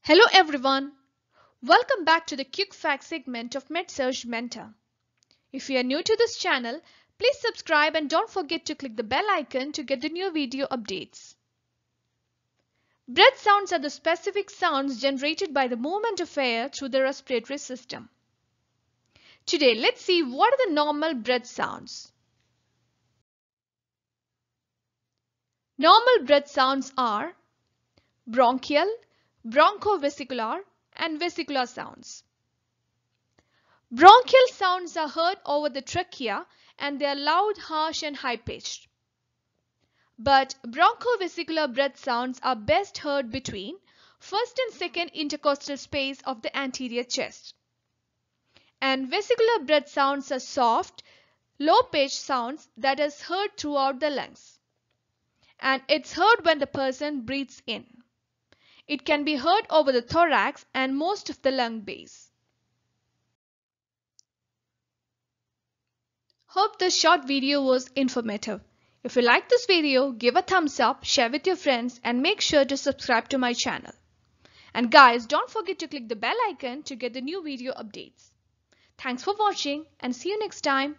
Hello everyone. Welcome back to the Quick Fact segment of Med-Surg Mentor. If you are new to this channel, please subscribe and don't forget to click the bell icon to get the new video updates. Breath sounds are the specific sounds generated by the movement of air through the respiratory system. Today, let's see what are the normal breath sounds. Normal breath sounds are bronchial, bronchovesicular, and vesicular sounds. Bronchial sounds are heard over the trachea and they are loud, harsh and high-pitched. But bronchovesicular breath sounds are best heard between first and second intercostal space of the anterior chest. And vesicular breath sounds are soft, low-pitched sounds that is heard throughout the lungs. And it's heard when the person breathes in. It can be heard over the thorax and most of the lung base. Hope this short video was informative. If you like this video, give a thumbs up, share with your friends and make sure to subscribe to my channel. And guys, don't forget to click the bell icon to get the new video updates. Thanks for watching and see you next time.